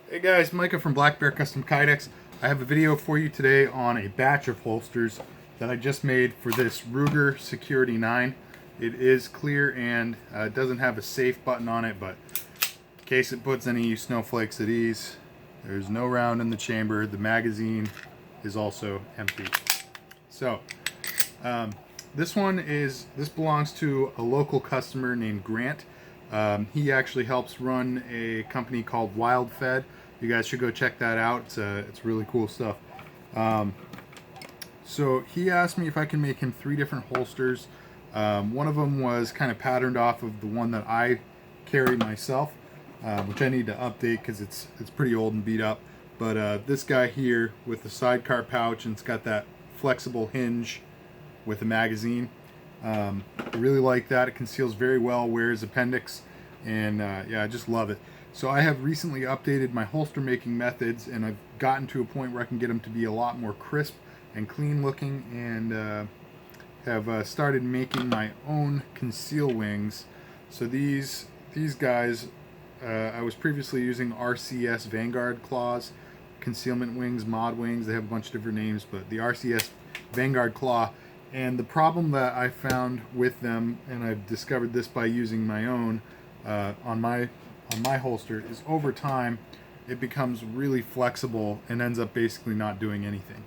Hey guys, Micah from Black Bear Custom Kydex. I have a video for you today on a batch of holsters that I just made for this Ruger Security 9. It is clear and it doesn't have a safe button on it, but in case it puts any snowflakes at ease, there's no round in the chamber. The magazine is also empty. So, this belongs to a local customer named Grant. He actually helps run a company called Wild Fed. You guys should go check that out. It's really cool stuff. So he asked me if I can make him 3 different holsters. One of them was kind of patterned off of the one that I carry myself, which I need to update because it's pretty old and beat up. But this guy here with the sidecar pouch, and it's got that flexible hinge with a magazine. I really like that. It conceals very well Wear's appendix, and yeah, I just love it. So I have recently updated my holster making methods, and I've gotten to a point where I can get them to be a lot more crisp and clean looking, and have started making my own conceal wings. So these guys, I was previously using RCS Vanguard claws, concealment wings, mod wings. They have a bunch of different names, but the RCS Vanguard claw. And the problem that I found with them, and I've discovered this by using my own on my holster, is over time it becomes really flexible and ends up basically not doing anything.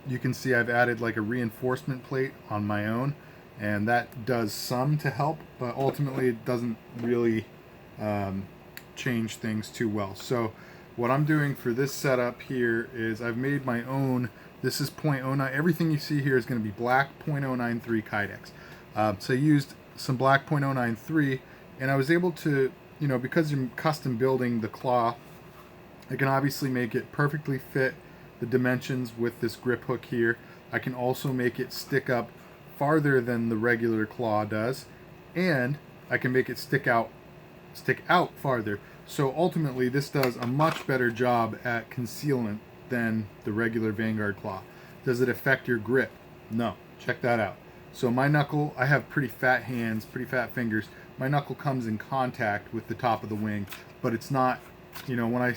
You can see I've added like a reinforcement plate on my own, and that does some to help, but ultimately it doesn't really change things too well. So what I'm doing for this setup here is I've made my own. This is .09. Everything you see here is going to be black .093 Kydex. So I used some black .093, and I was able to, because I'm custom building the claw, I can obviously make it perfectly fit the dimensions with this grip hook here. I can also make it stick up farther than the regular claw does, and I can make it stick out farther. So ultimately, this does a much better job at concealment than the regular Vanguard claw. Does it affect your grip? No. Check that out. So my knuckle, I have pretty fat hands, pretty fat fingers. My knuckle comes in contact with the top of the wing, but it's not, when I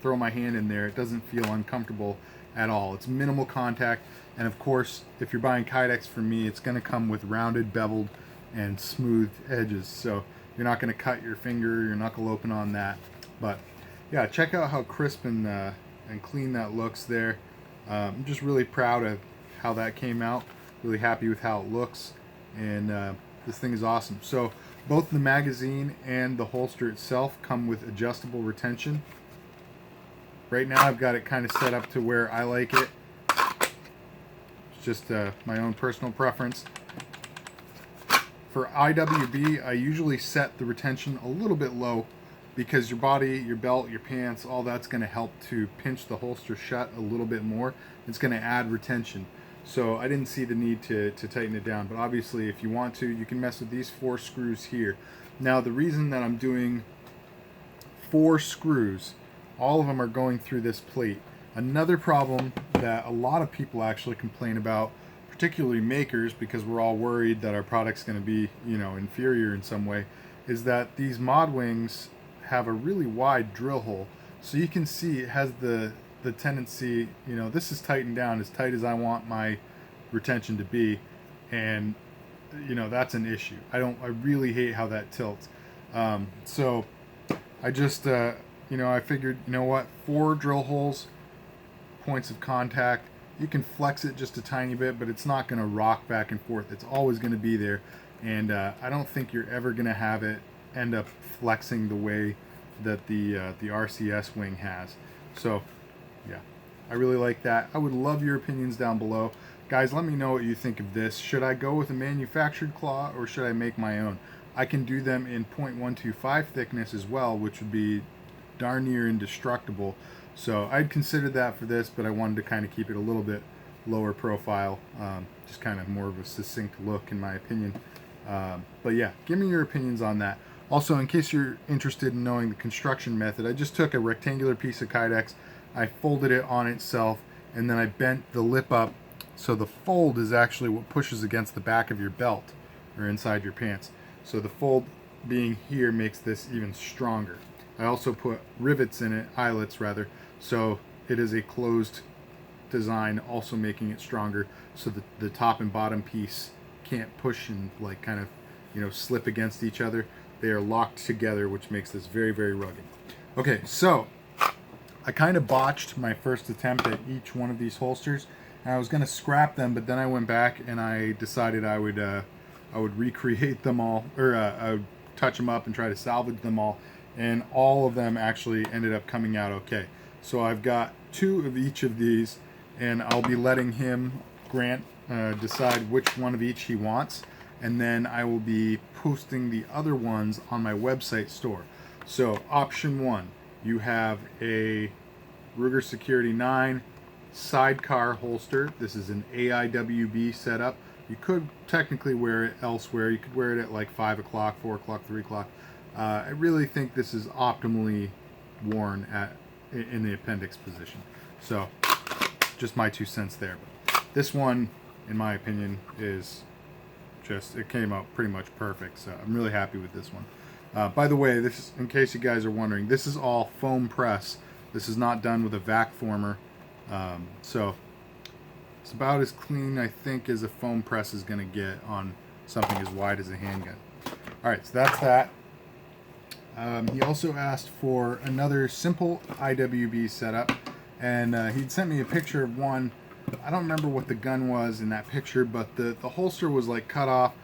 throw my hand in there, it doesn't feel uncomfortable at all. It's minimal contact, and of course, if you're buying Kydex from me, it's going to come with rounded, beveled, and smooth edges. So you're not going to cut your finger, your knuckle open on that. But yeah, check out how crisp and clean that looks there. I'm just really proud of how that came out. Really happy with how it looks, and this thing is awesome. So both the magazine and the holster itself come with adjustable retention. Right now I've got it kind of set up to where I like it. It's just my own personal preference. For IWB, I usually set the retention a little bit low, because your body, your belt, your pants, all that's going to help to pinch the holster shut a little bit more. It's going to add retention. So I didn't see the need to tighten it down. But obviously, if you want to, you can mess with these 4 screws here. Now, the reason that I'm doing 4 screws, all of them are going through this plate. Another problem that a lot of people actually complain about, particularly makers, because we're all worried that our product's going to be, inferior in some way, is that these mod wings have a really wide drill hole. So you can see it has the tendency, this is tightened down as tight as I want my retention to be, and that's an issue. I really hate how that tilts. So I just I figured, 4 drill holes, points of contact. You can flex it just a tiny bit, but it's not going to rock back and forth. It's always going to be there, and I don't think you're ever going to have it end up flexing the way that the RCS wing has. So yeah, I really like that. I would love your opinions down below. Guys, let me know what you think of this. Should I go with a manufactured claw, or should I make my own? I can do them in .125 thickness as well, which would be darn near indestructible. So I'd consider that for this, but I wanted to kind of keep it a little bit lower profile, just kind of more of a succinct look in my opinion. But yeah, give me your opinions on that. Also, in case you're interested in knowing the construction method, I just took a rectangular piece of Kydex, I folded it on itself, and then I bent the lip up so the fold is actually what pushes against the back of your belt or inside your pants. So the fold being here makes this even stronger. I also put rivets in it, eyelets rather, so it is a closed design, also making it stronger so that the top and bottom piece can't push and like kind of, you know, slip against each other. They are locked together, which makes this very, very rugged. Okay, so I kind of botched my first attempt at each one of these holsters, and I was going to scrap them, but then I went back and I decided I would recreate them all, or I would touch them up and try to salvage them all, and all of them actually ended up coming out okay. So I've got 2 of each of these, and I'll be letting him, Grant, decide which one of each he wants, and then I will be posting the other ones on my website store. So option 1, you have a Ruger Security 9 sidecar holster. This is an AIWB setup. You could technically wear it elsewhere. You could wear it at like 5 o'clock, 4 o'clock, 3 o'clock. I really think this is optimally worn in the appendix position. So just my 2 cents there. But this one, in my opinion, is just, it came out pretty much perfect. So I'm really happy with this one. By the way, this is, in case you guys are wondering, this is all foam press. This is not done with a vac former. So it's about as clean, I think, as a foam press is going to get on something as wide as a handgun. All right, so that's that. He also asked for another simple IWB setup, and he'd sent me a picture of one. I don't remember what the gun was in that picture, but the holster was like cut off,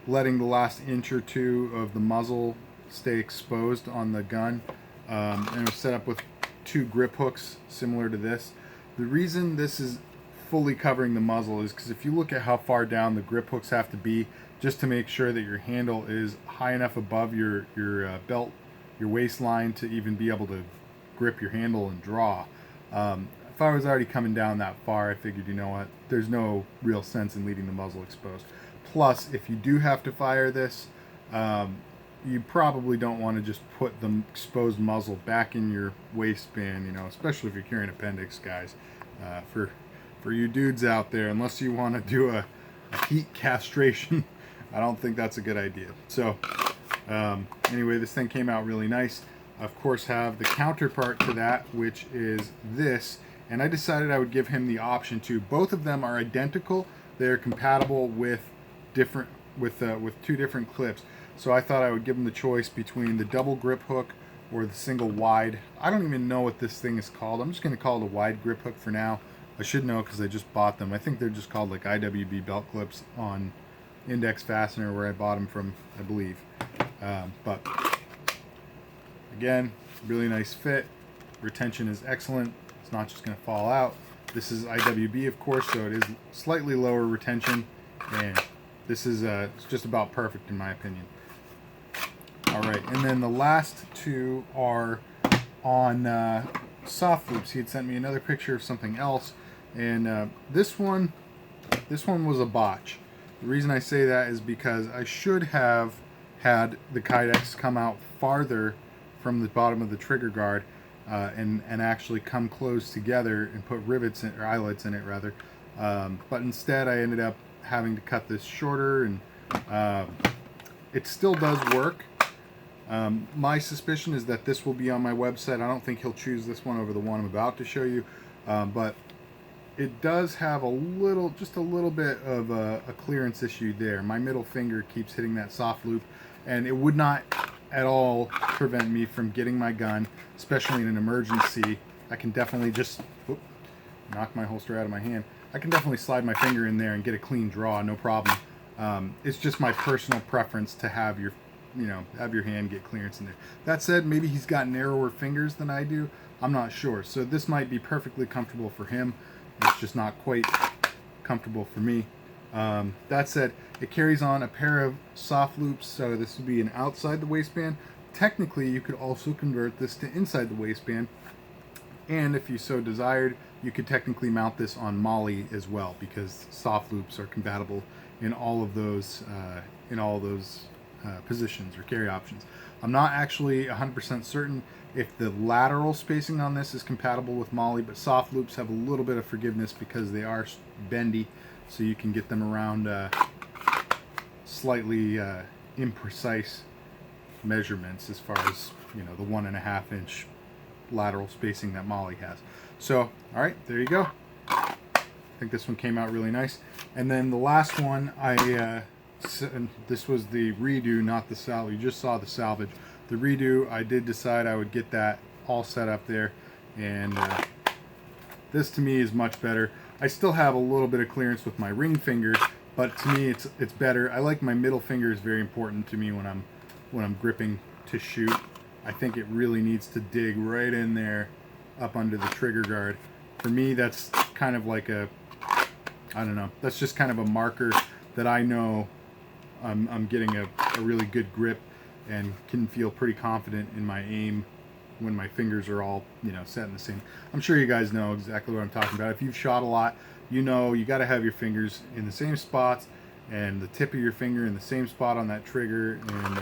letting the last inch or 2 of the muzzle stay exposed on the gun, and it was set up with 2 grip hooks similar to this. The reason this is fully covering the muzzle is because if you look at how far down the grip hooks have to be just to make sure that your handle is high enough above your belt, your waistline, to even be able to grip your handle and draw. If I was already coming down that far, I figured, you know what, there's no real sense in leaving the muzzle exposed. Plus, if you do have to fire this, you probably don't want to just put the exposed muzzle back in your waistband, you know, especially if you're carrying appendix, guys. For you dudes out there, unless you want to do a heat castration, I don't think that's a good idea. So anyway, this thing came out really nice. Of course, have the counterpart to that, which is this, and I decided I would give him the option to. Both of them are identical. They're compatible with 2 different clips. So I thought I would give him the choice between the double grip hook or the single wide. I don't even know what this thing is called. I'm just going to call it a wide grip hook for now. I should know because I just bought them. I think they're just called like IWB belt clips on Index Fastener, where I bought them from, I believe. But again, really nice fit. Retention is excellent. It's not just going to fall out. This is IWB, of course, so it is slightly lower retention, and this is it's just about perfect in my opinion. All right, and then the last 2 are on soft loops. He had sent me another picture of something else, and this one was a botch. The reason I say that is because I should have had the Kydex come out farther from the bottom of the trigger guard and actually come close together and put rivets in, or eyelets in it rather. But instead I ended up having to cut this shorter, and it still does work. My suspicion is that this will be on my website. I don't think he'll choose this one over the one I'm about to show you, but it does have just a little bit of a clearance issue there. My middle finger keeps hitting that soft loop, and it would not at all prevent me from getting my gun, especially in an emergency. I can definitely just knock my holster out of my hand. I can definitely slide my finger in there and get a clean draw, no problem. It's just my personal preference to have your hand get clearance in there. That said, maybe he's got narrower fingers than I do. I'm not sure. So this might be perfectly comfortable for him. It's just not quite comfortable for me. That said, it carries on a pair of soft loops, so this would be an outside the waistband. Technically, you could also convert this to inside the waistband, and if you so desired, you could technically mount this on MOLLE as well, because soft loops are compatible in all of those positions or carry options. I'm not actually 100% certain if the lateral spacing on this is compatible with MOLLE, but soft loops have a little bit of forgiveness because they are bendy, so you can get them around slightly imprecise measurements as far as, you know, the 1.5 inch lateral spacing that Molly has. So, all right, there you go. I think this one came out really nice. And then the last one, this was the redo, not the salvage. You just saw the salvage. The redo, I did decide I would get that all set up there, and this to me is much better. I still have a little bit of clearance with my ring finger, but to me it's better. I like my middle finger, is very important to me when I'm gripping to shoot. I think it really needs to dig right in there up under the trigger guard. For me, that's kind of like I don't know, that's just kind of a marker that I know I'm getting a really good grip and can feel pretty confident in my aim when my fingers are all, you know, set in the same. I'm sure you guys know exactly what I'm talking about. If you've shot a lot, you know you got to have your fingers in the same spots and the tip of your finger in the same spot on that trigger, and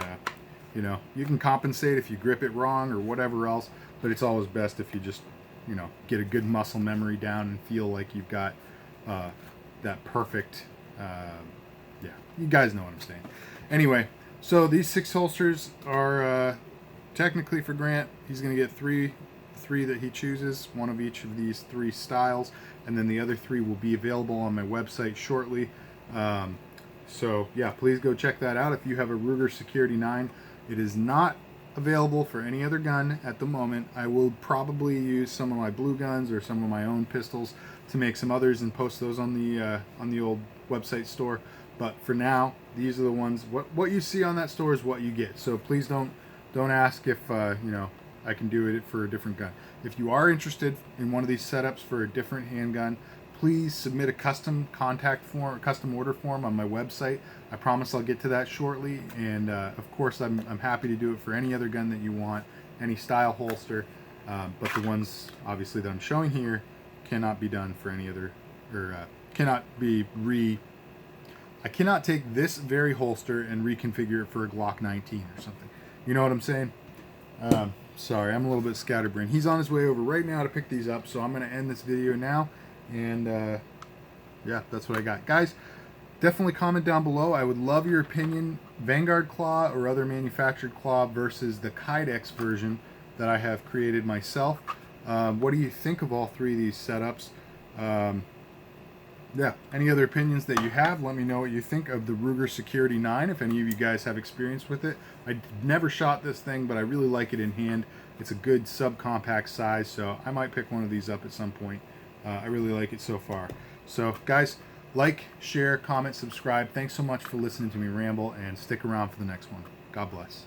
you know, you can compensate if you grip it wrong or whatever else, but it's always best if you just, you know, get a good muscle memory down and feel like you've got that perfect, yeah, you guys know what I'm saying. Anyway, so these 6 holsters are technically for Grant. He's going to get three that he chooses, one of each of these 3 styles, and then the other 3 will be available on my website shortly. So yeah, please go check that out. If you have a Ruger Security 9, it is not available for any other gun at the moment. I will probably use some of my blue guns or some of my own pistols to make some others and post those on the old website store. But for now, these are the ones. What you see on that store is what you get. So please don't ask if you know, I can do it for a different gun. If you are interested in one of these setups for a different handgun, please submit a custom contact form, custom order form on my website. I promise I'll get to that shortly. And of course, I'm happy to do it for any other gun that you want, any style holster. But the ones obviously that I'm showing here cannot be done for any other, or cannot be I cannot take this very holster and reconfigure it for a Glock 19 or something. You know what I'm saying? Sorry, I'm a little bit scatterbrained. He's on his way over right now to pick these up, so I'm going to end this video now. And yeah, that's what I got. Guys, definitely comment down below. I would love your opinion. Vanguard claw or other manufactured claw versus the Kydex version that I have created myself. What do you think of all 3 of these setups? Yeah, any other opinions that you have, let me know what you think of the Ruger Security 9, if any of you guys have experience with it. I never shot this thing, but I really like it in hand. It's a good subcompact size, so I might pick one of these up at some point. I really like it so far. So guys, like, share, comment, subscribe. Thanks so much for listening to me ramble, and stick around for the next one. God bless.